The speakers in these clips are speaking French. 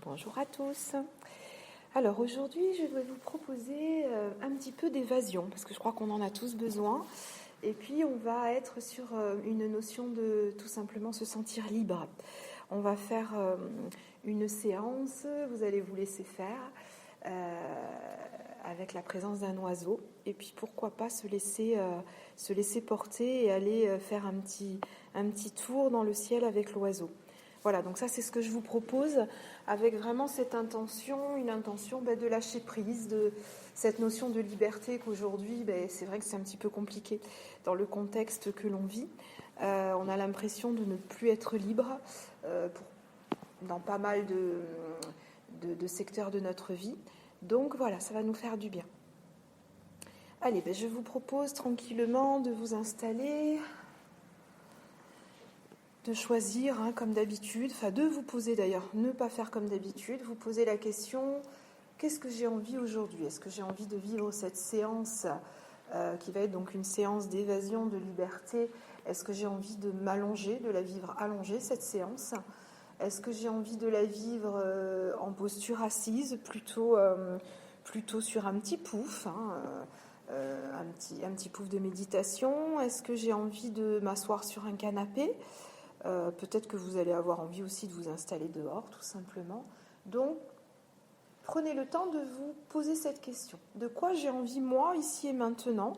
Bonjour à tous. Alors aujourd'hui, je vais vous proposer un petit peu d'évasion, parce que je crois qu'on en a tous besoin. Et puis on va être sur une notion de tout simplement se sentir libre. On va faire une séance, vous allez vous laisser faire avec la présence d'un oiseau. Et puis pourquoi pas se laisser porter et aller faire un petit tour dans le ciel avec l'oiseau. Voilà, donc ça c'est ce que je vous propose avec vraiment cette intention, une intention de lâcher prise, de cette notion de liberté qu'aujourd'hui, c'est vrai que c'est un petit peu compliqué dans le contexte que l'on vit. On a l'impression de ne plus être libre dans pas mal de secteurs de notre vie. Donc voilà, ça va nous faire du bien. Allez, je vous propose tranquillement de vous installer, de choisir comme d'habitude, de vous poser d'ailleurs, ne pas faire comme d'habitude, vous posez la question, qu'est-ce que j'ai envie aujourd'hui ? Est-ce que j'ai envie de vivre cette séance qui va être donc une séance d'évasion, de liberté ? Est-ce que j'ai envie de m'allonger, de la vivre allongée cette séance ? Est-ce que j'ai envie de la vivre en posture assise, plutôt sur un petit pouf, un petit pouf de méditation ? Est-ce que j'ai envie de m'asseoir sur un canapé ? Peut-être que vous allez avoir envie aussi de vous installer dehors, tout simplement. Donc, prenez le temps de vous poser cette question. De quoi j'ai envie, moi, ici et maintenant ?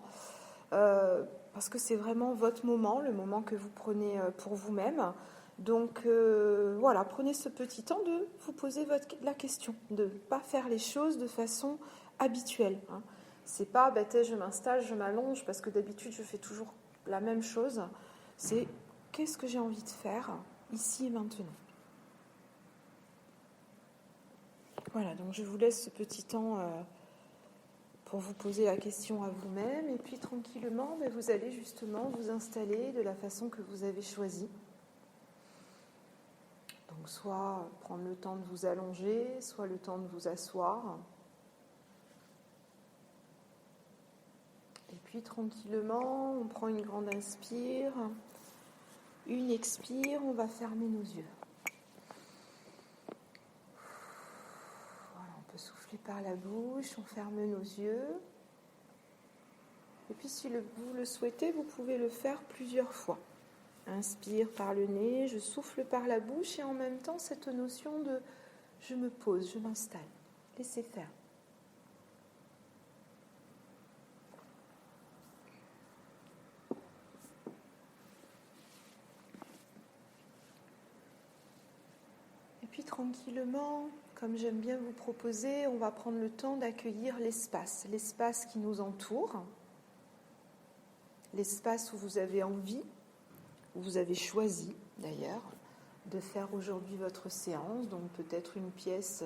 Parce que c'est vraiment votre moment, le moment que vous prenez pour vous-même. Donc, voilà, prenez ce petit temps de vous poser la question, de ne pas faire les choses de façon habituelle. C'est pas, je m'installe, je m'allonge, parce que d'habitude, je fais toujours la même chose. C'est qu'est-ce que j'ai envie de faire ici et maintenant ? Voilà, donc je vous laisse ce petit temps pour vous poser la question à vous-même. Et puis tranquillement, vous allez justement vous installer de la façon que vous avez choisie. Donc soit prendre le temps de vous allonger, soit le temps de vous asseoir. Et puis tranquillement, on prend une grande inspire, une expire, on va fermer nos yeux. Soufflez par la bouche, on ferme nos yeux. Et puis si vous le souhaitez, vous pouvez le faire plusieurs fois. Inspire par le nez, je souffle par la bouche et en même temps cette notion de je me pose, je m'installe. Laissez faire. Et puis tranquillement, comme j'aime bien vous proposer, on va prendre le temps d'accueillir l'espace qui nous entoure, l'espace où vous avez envie, où vous avez choisi d'ailleurs de faire aujourd'hui votre séance, donc peut-être une pièce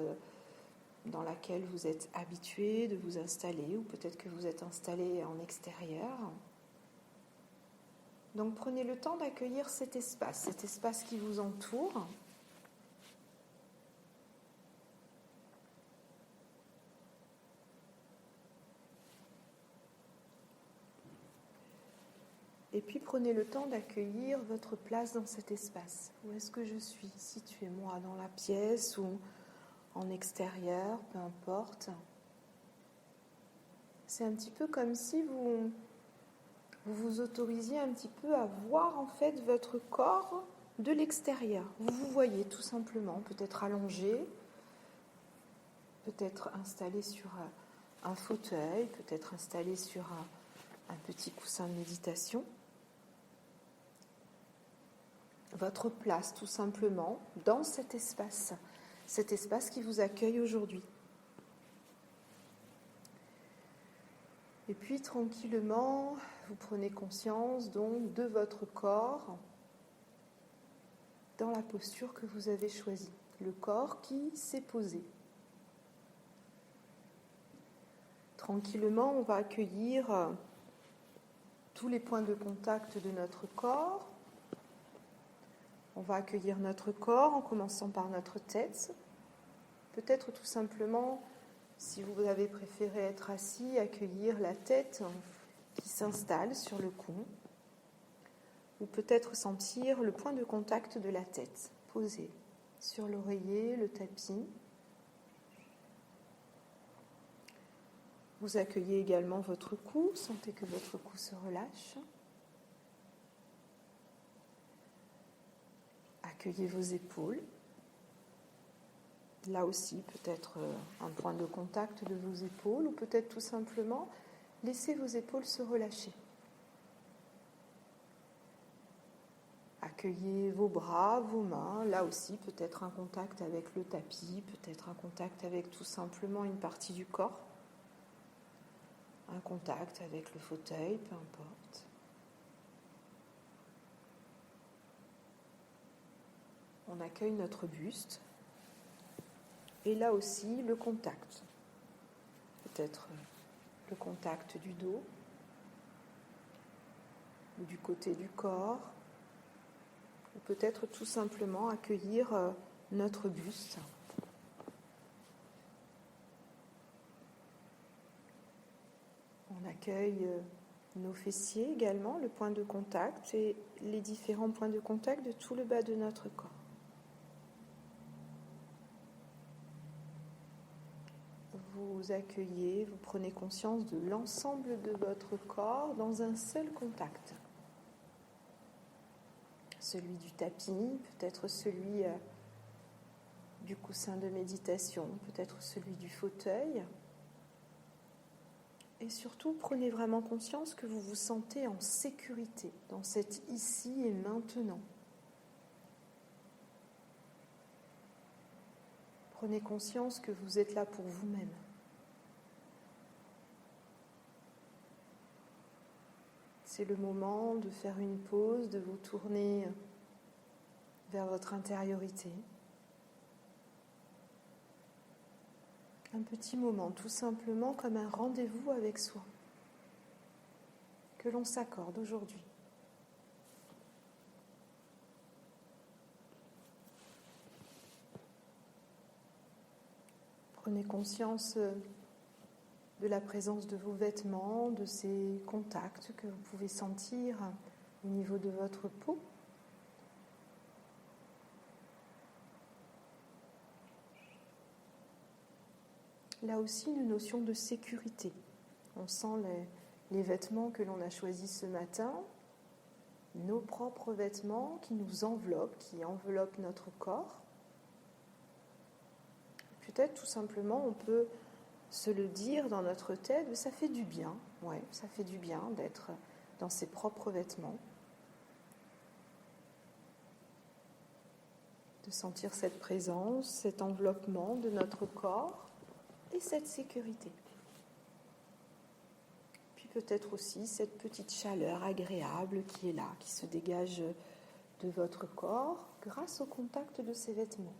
dans laquelle vous êtes habitué de vous installer, ou peut-être que vous êtes installé en extérieur. Donc prenez le temps d'accueillir cet espace qui vous entoure. Et puis prenez le temps d'accueillir votre place dans cet espace. Où est-ce que je suis située, moi, dans la pièce ou en extérieur, peu importe. C'est un petit peu comme si vous vous autorisiez un petit peu à voir en fait votre corps de l'extérieur. Vous vous voyez tout simplement, peut-être allongé, peut-être installé sur un fauteuil, peut-être installé sur un petit coussin de méditation. Votre place tout simplement dans cet espace qui vous accueille aujourd'hui. Et puis tranquillement, vous prenez conscience donc de votre corps dans la posture que vous avez choisie, le corps qui s'est posé. Tranquillement, on va accueillir tous les points de contact de notre corps. On va accueillir notre corps en commençant par notre tête. Peut-être tout simplement, si vous avez préféré être assis, accueillir la tête qui s'installe sur le cou. Ou peut-être sentir le point de contact de la tête posé sur l'oreiller, le tapis. Vous accueillez également votre cou, sentez que votre cou se relâche. Accueillez vos épaules. Là aussi, peut-être un point de contact de vos épaules ou peut-être tout simplement laissez vos épaules se relâcher. Accueillez vos bras, vos mains. Là aussi, peut-être un contact avec le tapis, peut-être un contact avec tout simplement une partie du corps. Un contact avec le fauteuil, peu importe. On accueille notre buste. Et là aussi, le contact. Peut-être le contact du dos ou du côté du corps. Ou peut-être tout simplement accueillir notre buste. On accueille nos fessiers également, le point de contact et les différents points de contact de tout le bas de notre corps. Vous accueillez, vous prenez conscience de l'ensemble de votre corps dans un seul contact. Celui du tapis, peut-être celui du coussin de méditation, peut-être celui du fauteuil. Et surtout, prenez vraiment conscience que vous vous sentez en sécurité dans cet ici et maintenant. Prenez conscience que vous êtes là pour vous-même. C'est le moment de faire une pause, de vous tourner vers votre intériorité. Un petit moment, tout simplement comme un rendez-vous avec soi, que l'on s'accorde aujourd'hui. Prenez conscience de la présence de vos vêtements, de ces contacts que vous pouvez sentir au niveau de votre peau. Là aussi, une notion de sécurité. On sent les vêtements que l'on a choisis ce matin, nos propres vêtements qui nous enveloppent, qui enveloppent notre corps. Peut-être tout simplement, on peut se le dire dans notre tête, ça fait du bien. Ouais, ça fait du bien d'être dans ses propres vêtements. De sentir cette présence, cet enveloppement de notre corps. Et cette sécurité. Puis peut-être aussi cette petite chaleur agréable qui est là, qui se dégage de votre corps grâce au contact de ces vêtements.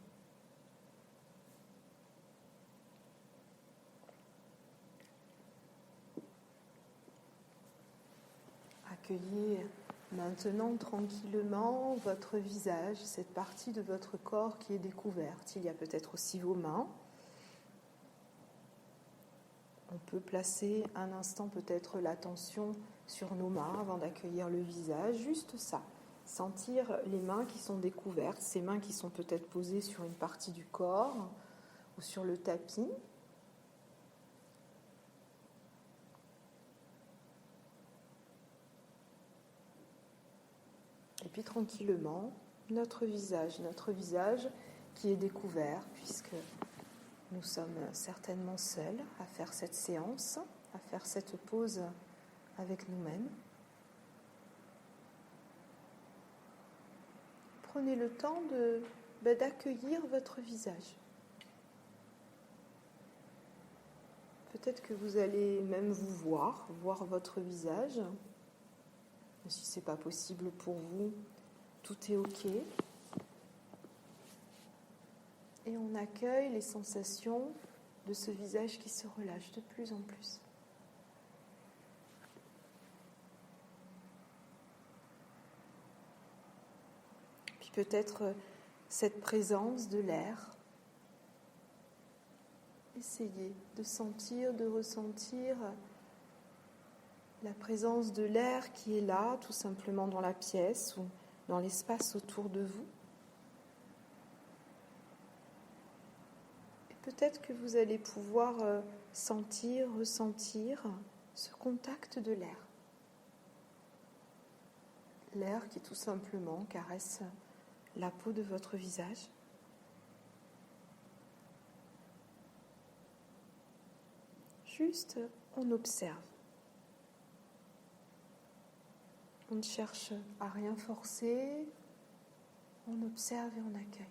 Accueillez maintenant tranquillement votre visage, cette partie de votre corps qui est découverte. Il y a peut-être aussi vos mains. On peut placer un instant peut-être l'attention sur nos mains avant d'accueillir le visage, juste ça. Sentir les mains qui sont découvertes, ces mains qui sont peut-être posées sur une partie du corps ou sur le tapis. Et puis tranquillement, notre visage qui est découvert puisque nous sommes certainement seuls à faire cette séance, à faire cette pause avec nous-mêmes. Prenez le temps d'accueillir votre visage. Peut-être que vous allez même vous voir votre visage. Si ce n'est pas possible pour vous, tout est OK. Et on accueille les sensations de ce visage qui se relâche de plus en plus. Puis peut-être cette présence de l'air. Essayez de sentir, de ressentir la présence de l'air qui est là, tout simplement dans la pièce ou dans l'espace autour de vous. peut-être que vous allez pouvoir sentir, ressentir ce contact de l'air. L'air qui tout simplement caresse la peau de votre visage. Juste, on observe. On ne cherche à rien forcer, on observe et on accueille.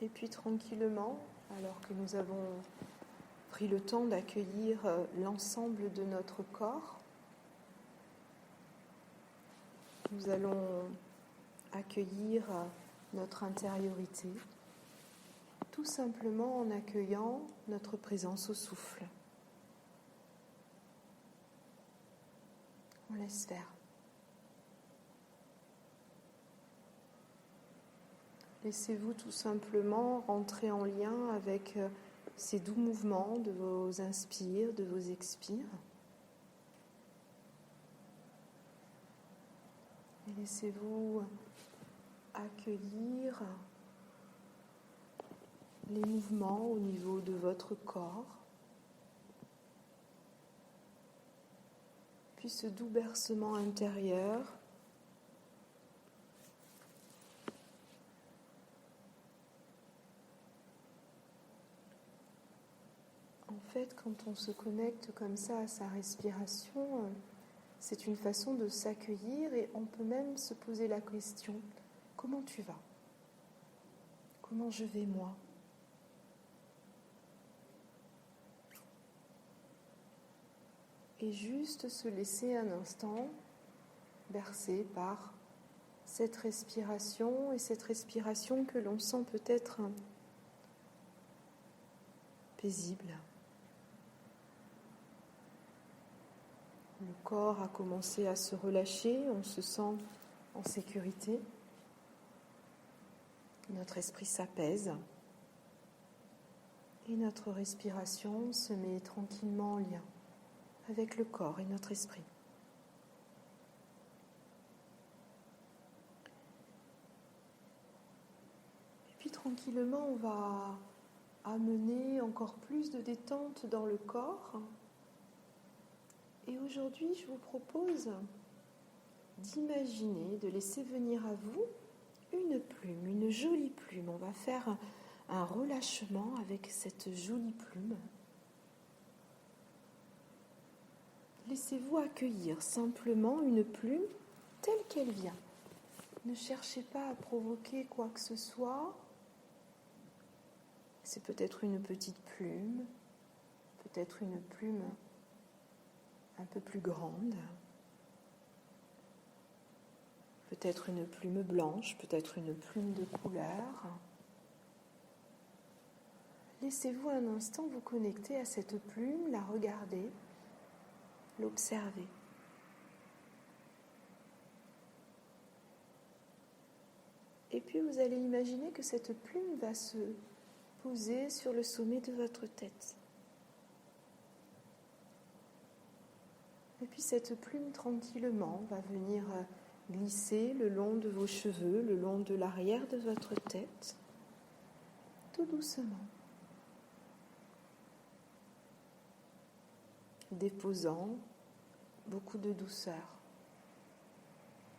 Et puis tranquillement, alors que nous avons pris le temps d'accueillir l'ensemble de notre corps, nous allons accueillir notre intériorité, tout simplement en accueillant notre présence au souffle. On laisse faire. Laissez-vous tout simplement rentrer en lien avec ces doux mouvements de vos inspires, de vos expires. Et laissez-vous accueillir les mouvements au niveau de votre corps. Puis ce doux bercement intérieur. En fait, quand on se connecte comme ça à sa respiration, c'est une façon de s'accueillir et on peut même se poser la question, comment tu vas ? Comment je vais moi ? Et juste se laisser un instant bercer par cette respiration et cette respiration que l'on sent peut-être paisible. Le corps a commencé à se relâcher, on se sent en sécurité. Notre esprit s'apaise et notre respiration se met tranquillement en lien avec le corps et notre esprit. Et puis tranquillement, on va amener encore plus de détente dans le corps. Et aujourd'hui, je vous propose d'imaginer, de laisser venir à vous une plume, une jolie plume. On va faire un relâchement avec cette jolie plume. Laissez-vous accueillir simplement une plume telle qu'elle vient. Ne cherchez pas à provoquer quoi que ce soit. C'est peut-être une petite plume, peut-être une plume un peu plus grande, peut-être une plume blanche, peut-être une plume de couleur. Laissez-vous un instant vous connecter à cette plume, la regarder, l'observer. Et puis vous allez imaginer que cette plume va se poser sur le sommet de votre tête. Et puis cette plume tranquillement va venir glisser le long de vos cheveux, le long de l'arrière de votre tête, tout doucement, déposant beaucoup de douceur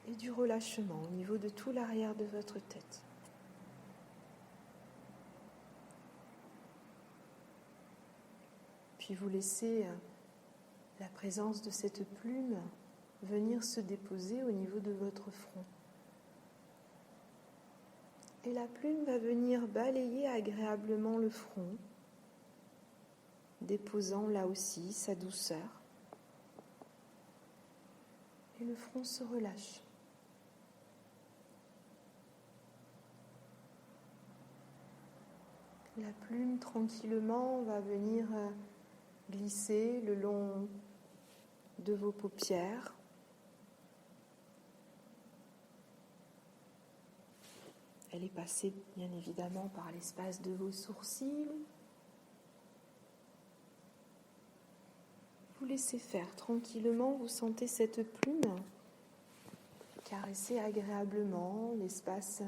et du relâchement au niveau de tout l'arrière de votre tête. Puis vous laissez la présence de cette plume venir se déposer au niveau de votre front. Et la plume va venir balayer agréablement le front, déposant là aussi sa douceur. Et le front se relâche. La plume tranquillement va venir glisser le long de vos paupières. Elle est passée bien évidemment par l'espace de vos sourcils. Vous laissez faire tranquillement, vous sentez cette plume Caressez agréablement l'espace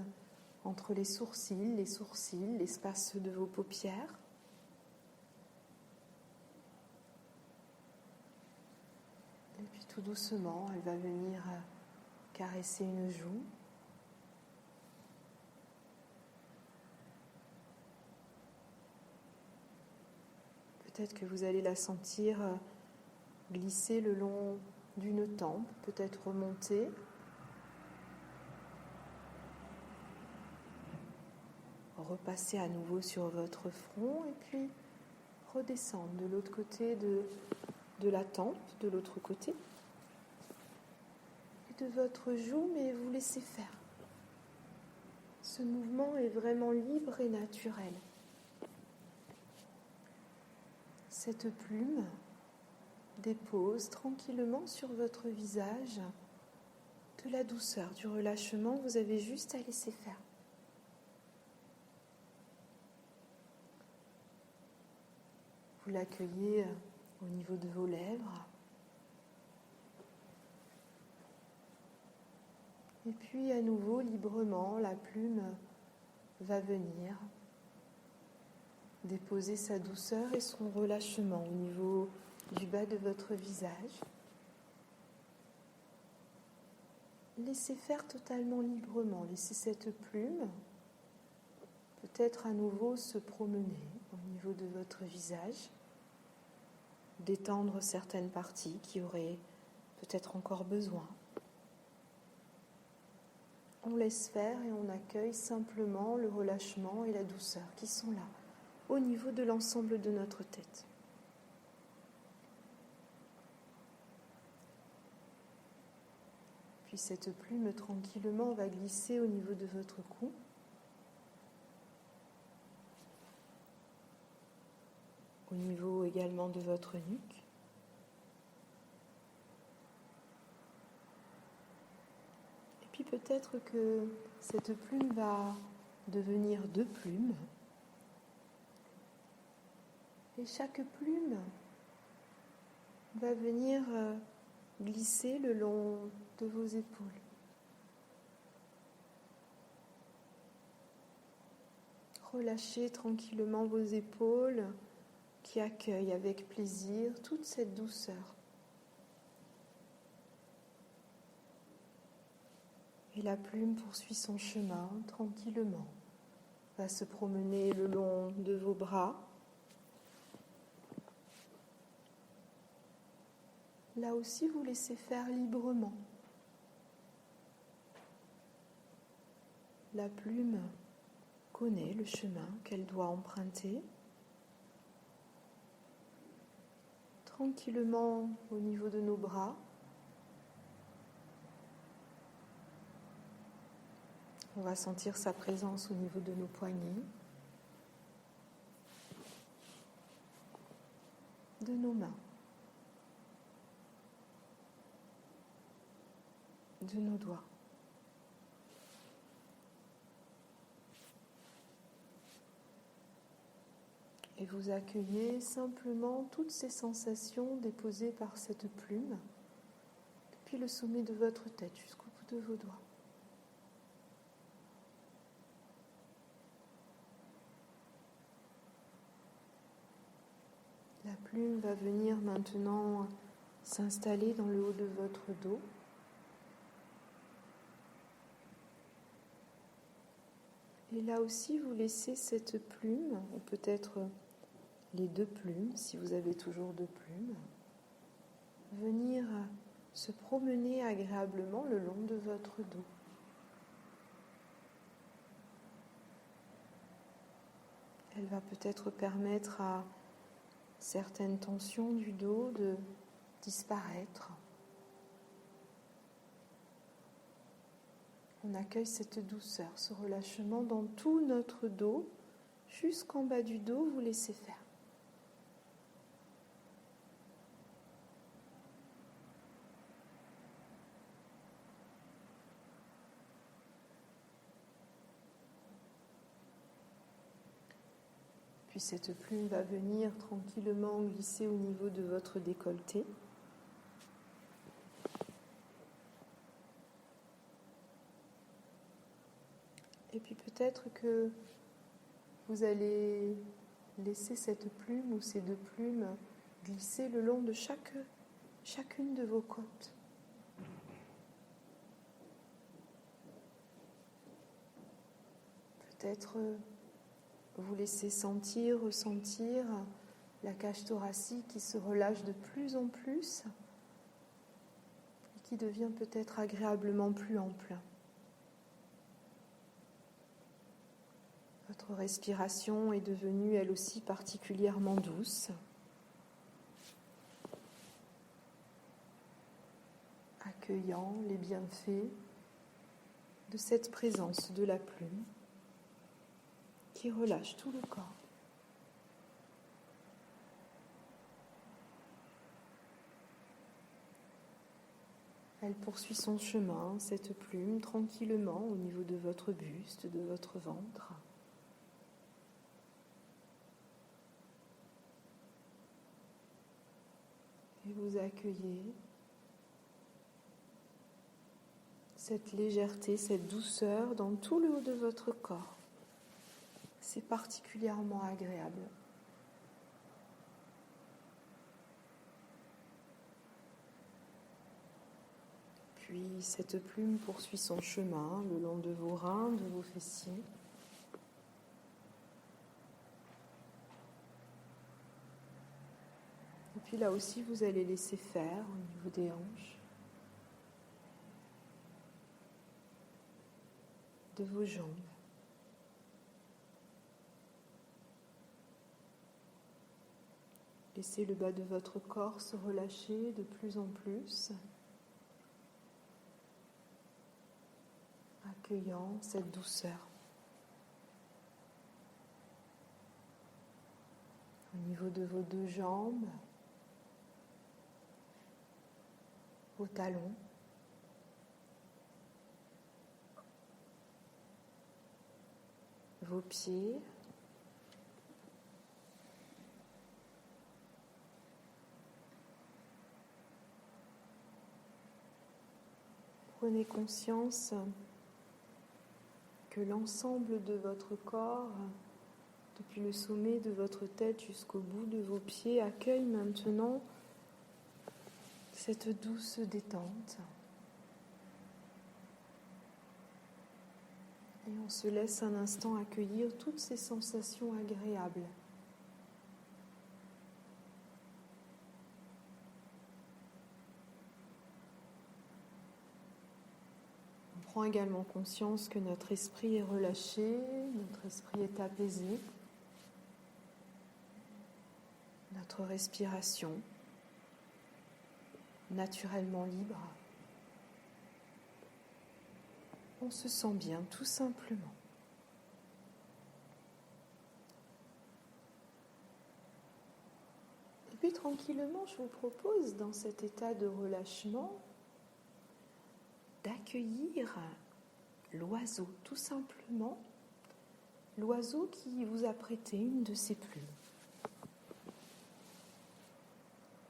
entre les sourcils, l'espace de vos paupières. Et puis tout doucement, elle va venir caresser une joue. Peut-être que vous allez la sentir glisser le long d'une tempe, peut-être remonter. Repasser à nouveau sur votre front et puis redescendre de l'autre côté de la tempe, de l'autre côté. Et de votre joue, mais vous laissez faire. Ce mouvement est vraiment libre et naturel. Cette plume dépose tranquillement sur votre visage de la douceur, du relâchement. Vous avez juste à laisser faire. Vous l'accueillez au niveau de vos lèvres. Et puis à nouveau, librement, la plume va venir déposer sa douceur et son relâchement au niveau du bas de votre visage. Laissez faire totalement librement. Laissez cette plume peut-être à nouveau se promener au niveau de votre visage. Détendre certaines parties qui auraient peut-être encore besoin. On laisse faire et on accueille simplement le relâchement et la douceur qui sont là, au niveau de l'ensemble de notre tête. Puis cette plume tranquillement va glisser au niveau de votre cou. Au niveau également de votre nuque. Et puis peut-être que cette plume va devenir 2 plumes. Et chaque plume va venir glisser le long de vos épaules. Relâchez tranquillement vos épaules qui accueillent avec plaisir toute cette douceur. Et la plume poursuit son chemin tranquillement, va se promener le long de vos bras. Là aussi, vous laissez faire librement. La plume connaît le chemin qu'elle doit emprunter. Tranquillement au niveau de nos bras. On va sentir sa présence au niveau de nos poignets, de nos mains, de nos doigts. Et vous accueillez simplement toutes ces sensations déposées par cette plume, depuis le sommet de votre tête jusqu'au bout de vos doigts. La plume va venir maintenant s'installer dans le haut de votre dos. Et là aussi, vous laissez cette plume, ou peut-être les 2 plumes, si vous avez toujours 2 plumes, venir se promener agréablement le long de votre dos. Elle va peut-être permettre à certaines tensions du dos de disparaître. On accueille cette douceur, ce relâchement dans tout notre dos, jusqu'en bas du dos, vous laissez faire. Puis cette plume va venir tranquillement glisser au niveau de votre décolleté. Et puis peut-être que vous allez laisser cette plume ou ces 2 plumes glisser le long de chacune de vos côtes. Peut-être vous laissez ressentir la cage thoracique qui se relâche de plus en plus et qui devient peut-être agréablement plus ample. Votre respiration est devenue elle aussi particulièrement douce, accueillant les bienfaits de cette présence de la plume qui relâche tout le corps. Elle poursuit son chemin, cette plume, tranquillement au niveau de votre buste, de votre ventre. Et vous accueillez cette légèreté, cette douceur dans tout le haut de votre corps. C'est particulièrement agréable. Puis cette plume poursuit son chemin le long de vos reins, de vos fessiers. Et puis là aussi, vous allez laisser faire au niveau des hanches, de vos jambes. Laissez le bas de votre corps se relâcher de plus en plus, accueillant cette douceur. Au niveau de vos 2 jambes, vos talons, vos pieds, prenez conscience que l'ensemble de votre corps, depuis le sommet de votre tête jusqu'au bout de vos pieds, accueille maintenant cette douce détente. Et on se laisse un instant accueillir toutes ces sensations agréables. On prend également conscience que notre esprit est relâché, notre esprit est apaisé, notre respiration naturellement libre. On se sent bien, tout simplement. Et puis tranquillement, je vous propose, dans cet état de relâchement, d'accueillir l'oiseau, tout simplement, l'oiseau qui vous a prêté une de ses plumes.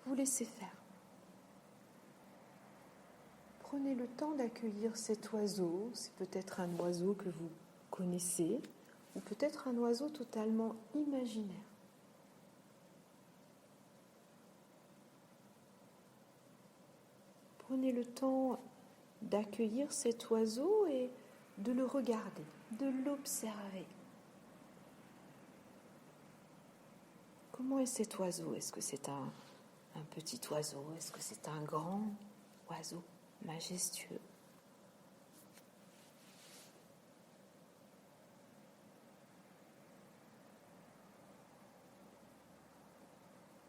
Vous laissez faire. Prenez le temps d'accueillir cet oiseau. C'est peut-être un oiseau que vous connaissez ou peut-être un oiseau totalement imaginaire. Prenez le temps d'accueillir cet oiseau et de le regarder, de l'observer. Comment est cet oiseau? Est-ce que c'est un petit oiseau? Est-ce que c'est un grand oiseau majestueux?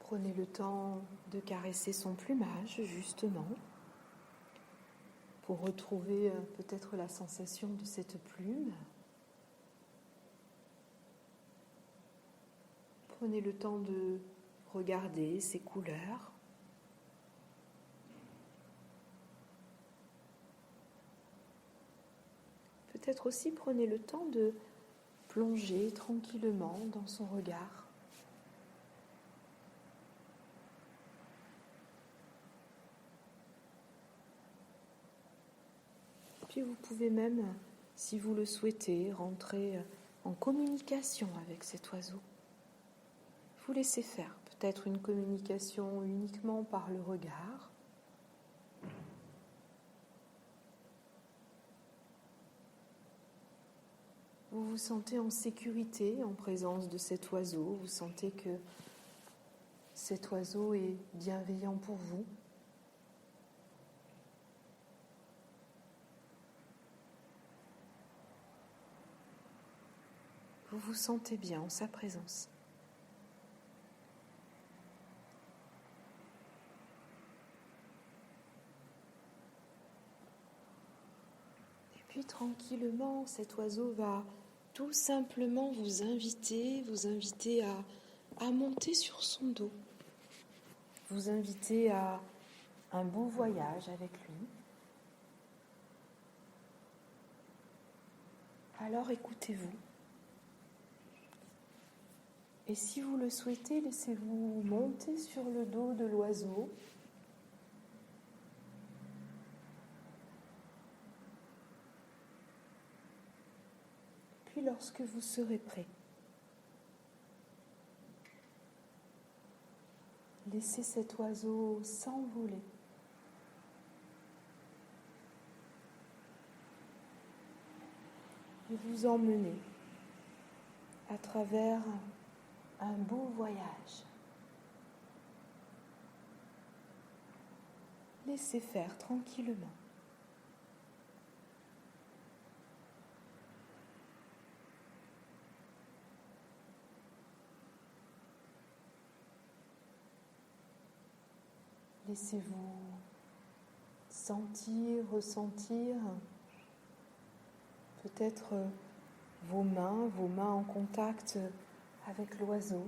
Prenez le temps de caresser son plumage, justement, pour retrouver peut-être la sensation de cette plume. Prenez le temps de regarder ses couleurs. Peut-être aussi prenez le temps de plonger tranquillement dans son regard. Puis vous pouvez même Si vous le souhaitez, rentrez en communication avec cet oiseau. Vous laissez faire, peut-être une communication uniquement par le regard. Vous vous sentez en sécurité en présence de cet oiseau. Vous sentez que cet oiseau est bienveillant pour vous. Vous vous sentez bien en sa présence. Et puis tranquillement, cet oiseau va tout simplement vous inviter à monter sur son dos, vous inviter à un beau voyage avec lui. Alors écoutez-vous. Et si vous le souhaitez, laissez-vous monter sur le dos de l'oiseau. Puis lorsque vous serez prêt, laissez cet oiseau s'envoler. Et vous emmener à travers un beau voyage. Laissez faire tranquillement. Laissez-vous sentir, ressentir peut-être vos mains en contact avec l'oiseau.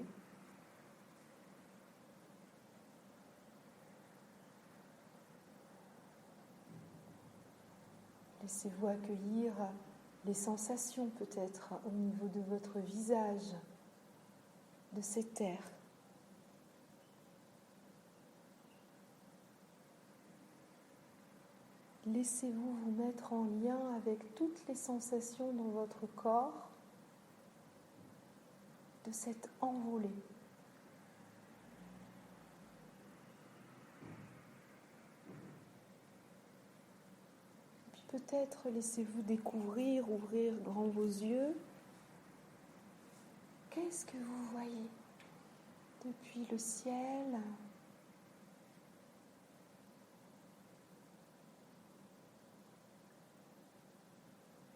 Laissez-vous accueillir les sensations peut-être au niveau de votre visage, de cette terre. Laissez-vous vous mettre en lien avec toutes les sensations dans votre corps de cette envolée. Puis peut-être laissez-vous découvrir, ouvrir grand vos yeux. Qu'est-ce que vous voyez depuis le ciel ?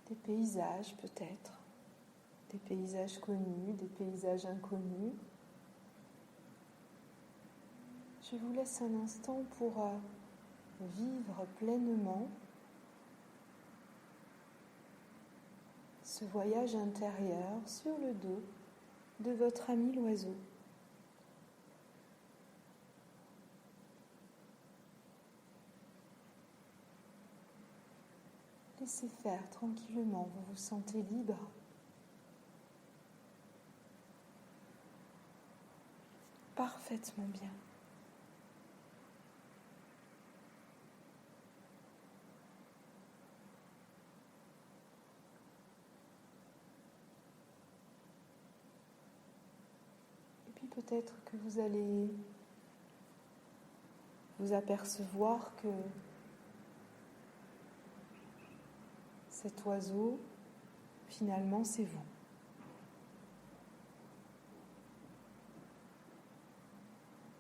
Des paysages peut-être, des paysages connus, des paysages inconnus. Je vous laisse un instant pour vivre pleinement ce voyage intérieur sur le dos de votre ami l'oiseau. Laissez faire tranquillement, vous vous sentez libre. Parfaitement bien. Et puis peut-être que vous allez vous apercevoir que cet oiseau, finalement, c'est vous.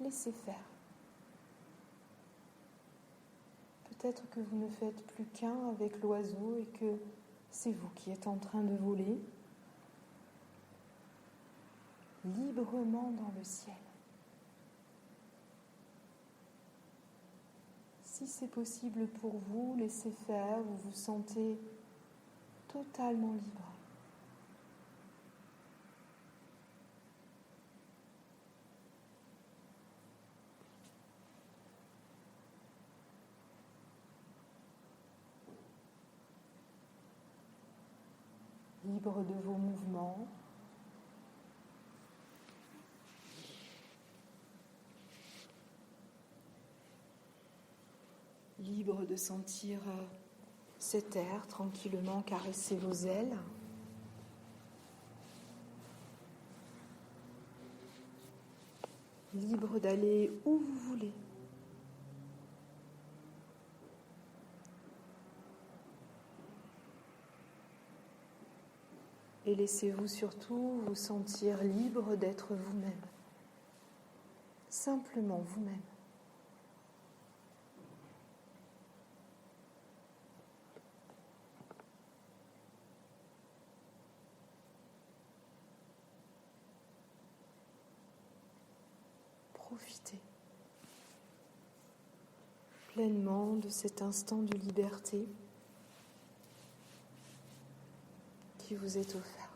Laissez faire. Peut-être que vous ne faites plus qu'un avec l'oiseau et que c'est vous qui êtes en train de voler librement dans le ciel. Si c'est possible pour vous, laissez faire, vous vous sentez totalement libre. Libre de vos mouvements. Libre de sentir cet air tranquillement caresser vos ailes. Libre d'aller où vous voulez. Et laissez-vous surtout vous sentir libre d'être vous-même. Simplement vous-même. Profitez pleinement de cet instant de liberté qui vous est offert.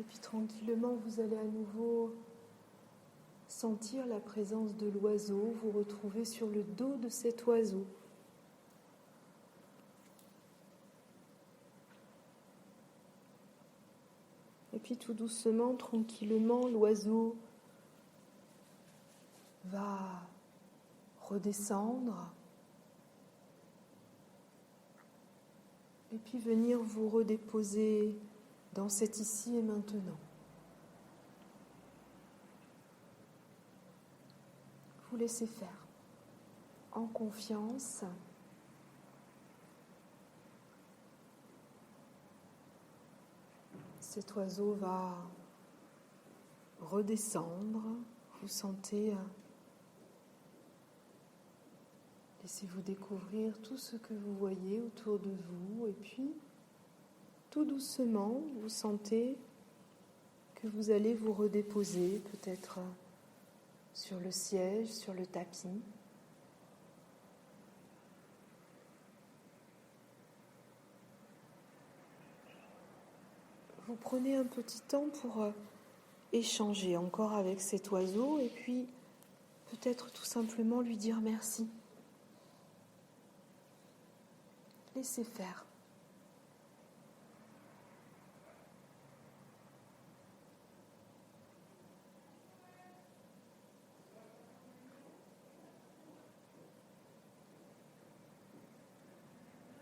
Et puis tranquillement, vous allez à nouveau sentir la présence de l'oiseau, vous retrouvez sur le dos de cet oiseau. Et puis tout doucement, tranquillement, l'oiseau va redescendre et puis venir vous redéposer dans cet ici et maintenant. Vous laissez faire, en confiance. Cet oiseau va redescendre, vous sentez, laissez-vous découvrir tout ce que vous voyez autour de vous et puis tout doucement, vous sentez que vous allez vous redéposer, peut-être sur le siège, sur le tapis. Vous prenez un petit temps pour échanger encore avec cet oiseau et puis peut-être tout simplement lui dire merci. Laissez faire.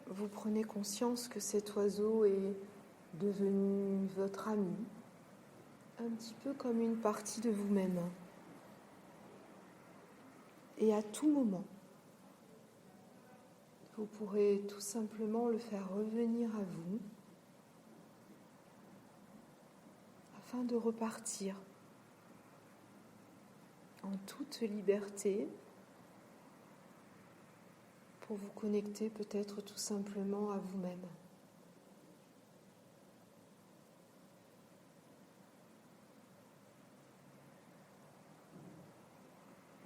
Vous prenez conscience que cet oiseau est devenu votre ami, un petit peu comme une partie de vous-même. Et à tout moment, vous pourrez tout simplement le faire revenir à vous afin de repartir en toute liberté pour vous connecter peut-être tout simplement à vous-même.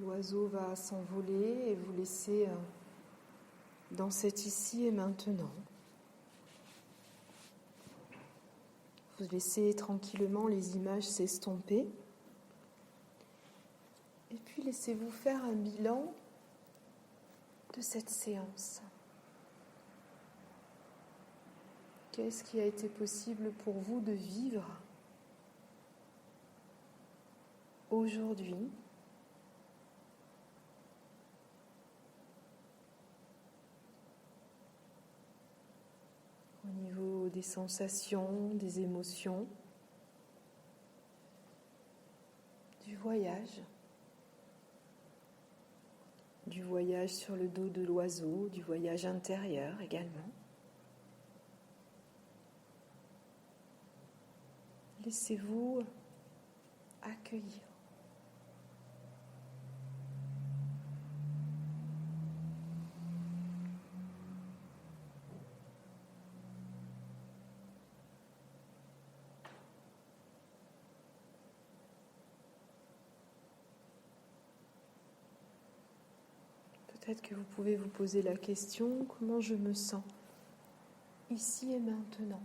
L'oiseau va s'envoler et vous laisser dans cet ici et maintenant. Vous laissez tranquillement les images s'estomper. Et puis laissez-vous faire un bilan de cette séance. Qu'est-ce qui a été possible pour vous de vivre aujourd'hui ? Au niveau des sensations, des émotions, du voyage sur le dos de l'oiseau, du voyage intérieur également. Laissez-vous accueillir. Peut-être que vous pouvez vous poser la question, comment je me sens ici et maintenant ?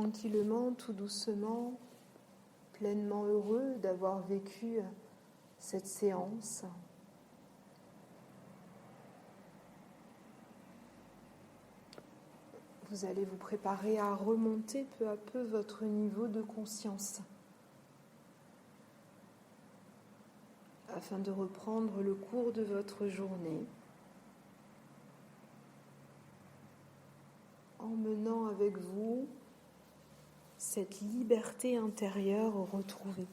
tranquillement, tout doucement, pleinement heureux d'avoir vécu cette séance. Vous allez vous préparer à remonter peu à peu votre niveau de conscience afin de reprendre le cours de votre journée emmenant avec vous cette liberté intérieure retrouvée.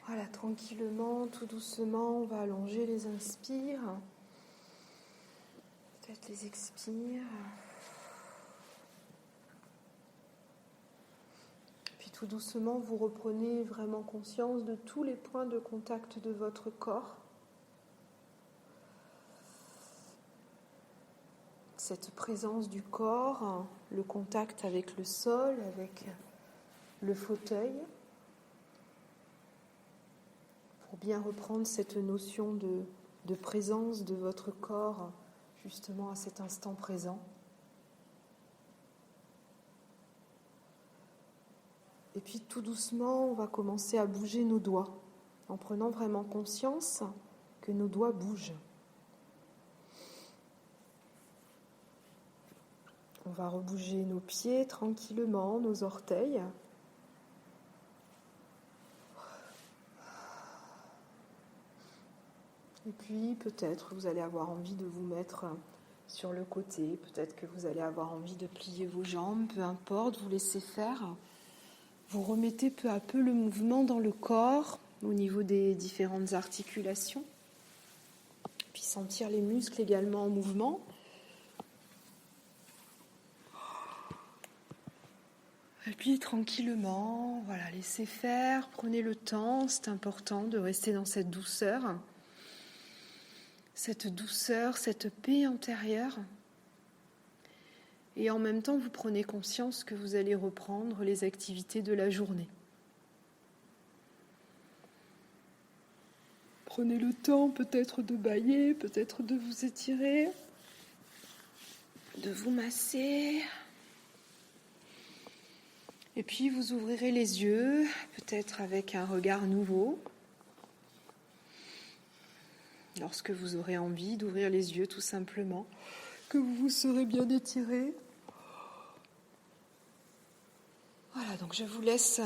Voilà, tranquillement, tout doucement, on va allonger les inspires, peut-être les expires. Puis tout doucement, vous reprenez vraiment conscience de tous les points de contact de votre corps. Cette présence du corps, le contact avec le sol, avec le fauteuil. Pour bien reprendre cette notion de présence de votre corps justement à cet instant présent. Et puis tout doucement, on va commencer à bouger nos doigts en prenant vraiment conscience que nos doigts bougent. On va rebouger nos pieds tranquillement, nos orteils. Et puis peut-être vous allez avoir envie de vous mettre sur le côté, peut-être que vous allez avoir envie de plier vos jambes, peu importe, vous laissez faire. Vous remettez peu à peu le mouvement dans le corps, au niveau des différentes articulations. Puis sentir les muscles également en mouvement. Et puis tranquillement, voilà, laissez faire, prenez le temps, c'est important de rester dans cette douceur, cette paix intérieure. Et en même temps, vous prenez conscience que vous allez reprendre les activités de la journée. Prenez le temps peut-être de bâiller, peut-être de vous étirer, de vous masser. Et puis vous ouvrirez les yeux, peut-être avec un regard nouveau. Lorsque vous aurez envie d'ouvrir les yeux tout simplement, que vous vous serez bien étiré. Voilà, donc je vous laisse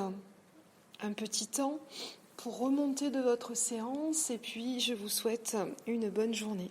un petit temps pour remonter de votre séance et puis je vous souhaite une bonne journée.